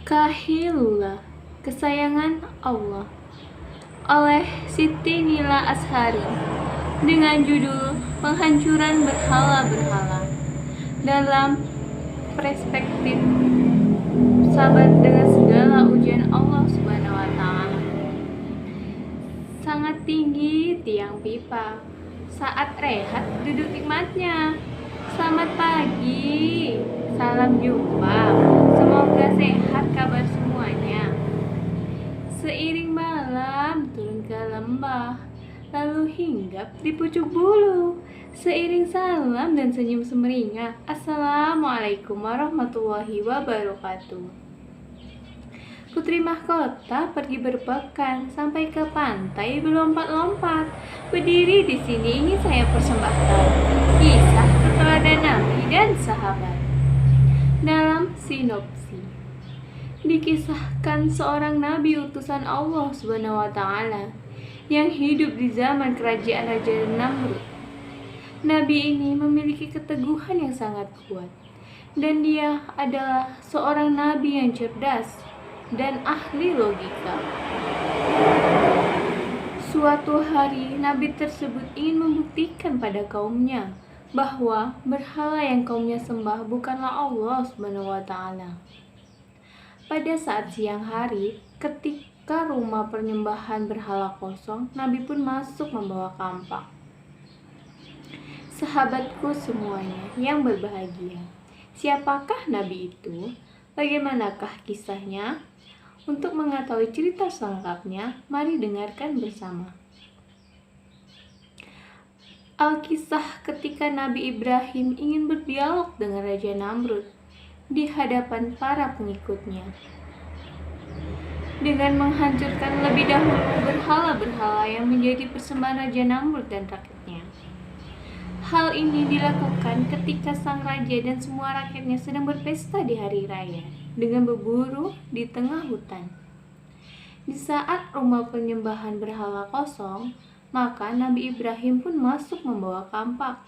Kahilullah, kesayangan Allah, oleh Siti Nila Azhari, dengan judul Penghancuran Berhala-Berhala. Dalam perspektif sabar dengan segala ujian Allah Subhanahu wa Ta'ala. Sangat tinggi tiang pipa, saat rehat duduk nikmatnya. Selamat pagi, salam jumpa, semoga sehat kabar semuanya. Seiring malam turun ke lembah, lalu hinggap di pucuk bulu. Seiring salam dan senyum semeringah, Assalamualaikum warahmatullahi wabarakatuh. Putri mahkota pergi berpekan sampai ke pantai berlompat-lompat. Berdiri di sini ingin saya persembahkan kisah keteladanan Nabi dan sahabat. Dalam sinopsi, dikisahkan seorang nabi utusan Allah Subhanahu wa Ta'ala yang hidup di zaman kerajaan Raja Namrud. Nabi ini memiliki keteguhan yang sangat kuat, dan dia adalah seorang nabi yang cerdas dan ahli logika. Suatu hari, nabi tersebut ingin membuktikan pada kaumnya bahwa berhala yang kaumnya sembah bukanlah Allah Subhanahu wa Ta'ala. Pada saat siang hari, ketika rumah penyembahan berhala kosong, nabi pun masuk membawa kampak. Sahabatku semuanya yang berbahagia, siapakah nabi itu? Bagaimanakah kisahnya? Untuk mengetahui cerita selengkapnya, mari dengarkan bersama. Alkisah ketika Nabi Ibrahim ingin berdialog dengan Raja Namrud di hadapan para pengikutnya, dengan menghancurkan lebih dahulu berhala-berhala yang menjadi persembahan Raja Namrud dan rakyatnya. Hal ini dilakukan ketika sang raja dan semua rakyatnya sedang berpesta di hari raya dengan berburu di tengah hutan. Di saat rumah penyembahan berhala kosong, maka Nabi Ibrahim pun masuk membawa kampak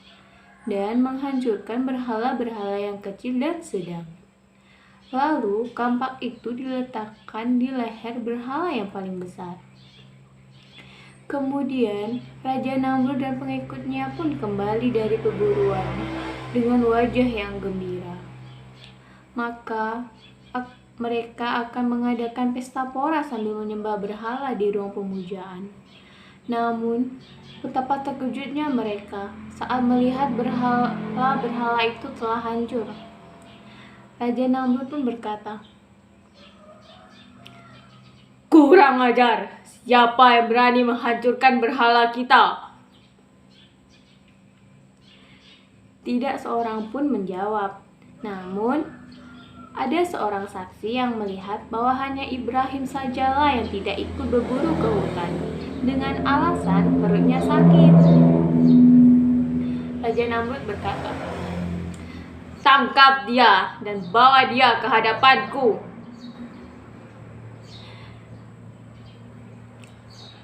dan menghancurkan berhala-berhala yang kecil dan sedang. Lalu kampak itu diletakkan di leher berhala yang paling besar. Kemudian Raja Namrud dan pengikutnya pun kembali dari perburuan dengan wajah yang gembira. Maka mereka akan mengadakan pesta pora sambil menyembah berhala di ruang pemujaan. Namun, betapa terkejutnya mereka saat melihat berhala-berhala itu telah hancur. Raja Namrud pun berkata, "Kurang ajar! Siapa yang berani menghancurkan berhala kita?" Tidak seorang pun menjawab. Namun, ada seorang saksi yang melihat bahwa hanya Ibrahim sajalah yang tidak ikut berburu ke hutan dengan alasan perutnya sakit. Raja Namrud berkata, "Tangkap dia dan bawa dia ke hadapanku."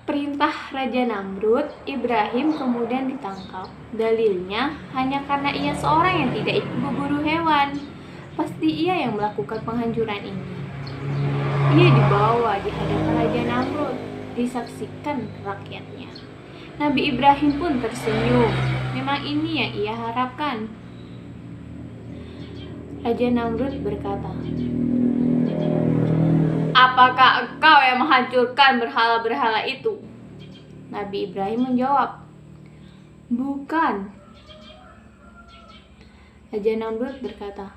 Perintah Raja Namrud, Ibrahim kemudian ditangkap. Dalilnya hanya karena ia seorang yang tidak ikut berburu hewan. Pasti ia yang melakukan penghancuran ini. Ia dibawa di hadapan Raja Namrud, disaksikan rakyatnya. Nabi Ibrahim pun tersenyum. Memang ini yang ia harapkan. Raja Namrud berkata, "Apakah engkau yang menghancurkan berhala-berhala itu?" Nabi Ibrahim menjawab, "Bukan." Raja Namrud berkata,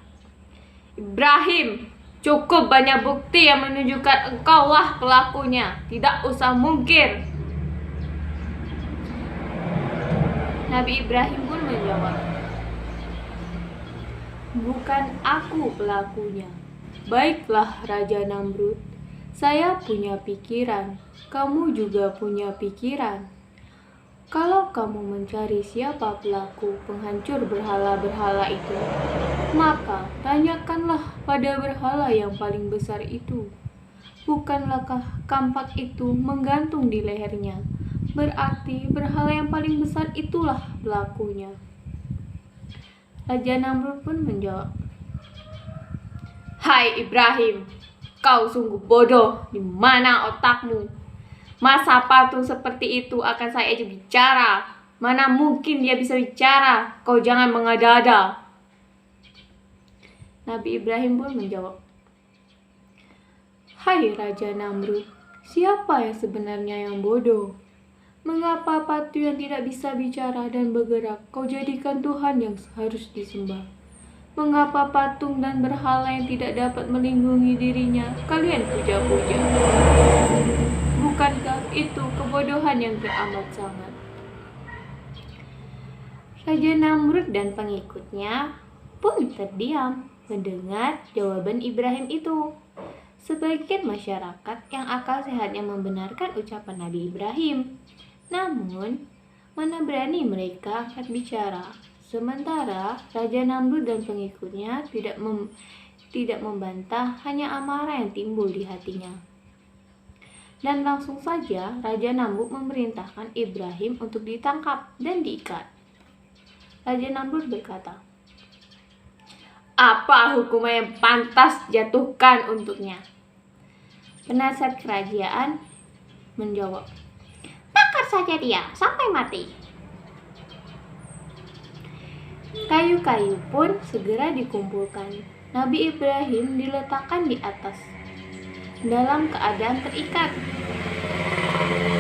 "Ibrahim, cukup banyak bukti yang menunjukkan engkaulah pelakunya. Tidak usah mungkir." Nabi Ibrahim pun menjawab, "Bukan aku pelakunya." "Baiklah Raja Namrud, saya punya pikiran, kamu juga punya pikiran. Kalau kamu mencari siapa pelaku penghancur berhala-berhala itu, maka tanyakanlah pada berhala yang paling besar itu. Bukanlahkah kampak itu menggantung di lehernya? Berarti berhala yang paling besar itulah pelakunya." Raja Namrud pun menjawab, "Hai Ibrahim, Kau sungguh bodoh, di mana otakmu? Masa patung seperti itu akan saya ajak bicara? Mana mungkin dia bisa bicara? Kau jangan mengada-ada. Nabi Ibrahim pun menjawab, "Hai Raja Namrud, siapa yang sebenarnya yang bodoh? Mengapa patung yang tidak bisa bicara dan bergerak kau jadikan Tuhan yang harus disembah? Mengapa patung dan berhala yang tidak dapat melindungi dirinya kalian puja-puja? Bukankah itu kebodohan yang teramat sangat?" Raja Namrud dan pengikutnya pun terdiam mendengar jawaban Ibrahim itu. Sebagian masyarakat yang akal sehatnya membenarkan ucapan Nabi Ibrahim. Namun, mana berani mereka angkat bicara. Sementara Raja Namrud dan pengikutnya tidak membantah, hanya amarah yang timbul di hatinya. Dan langsung saja Raja Namrud memerintahkan Ibrahim untuk ditangkap dan diikat. Raja Namrud berkata, "Apa hukuman yang pantas jatuhkan untuknya?" Penasihat kerajaan menjawab, "Bakar saja dia sampai mati." Kayu-kayu pun segera dikumpulkan. Nabi Ibrahim diletakkan di atas dalam keadaan terikat.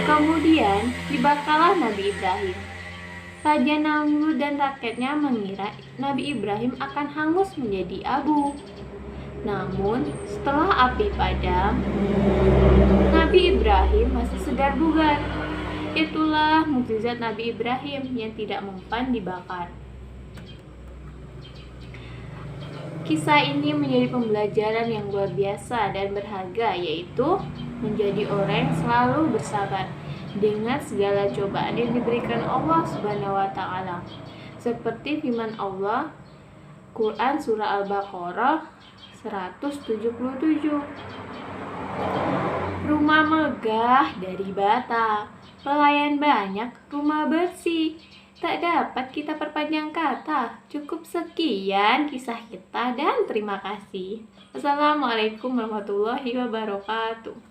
Kemudian dibakarlah Nabi Ibrahim. Raja Namrud dan rakyatnya mengira Nabi Ibrahim akan hangus menjadi abu. Namun setelah api padam, Nabi Ibrahim masih segar bugar. Itulah mukjizat Nabi Ibrahim yang tidak mempan dibakar. Kisah ini menjadi pembelajaran yang luar biasa dan berharga, yaitu menjadi orang yang selalu bersabar dengan segala cobaan yang diberikan Allah Subhanahu wa taala. Seperti firman Allah Quran surah Al-Baqarah 177. Rumah megah dari bata, pelayan banyak, rumah bersih. Tak dapat kita perpanjang kata. Cukup sekian kisah kita dan terima kasih. Assalamualaikum warahmatullahi wabarakatuh.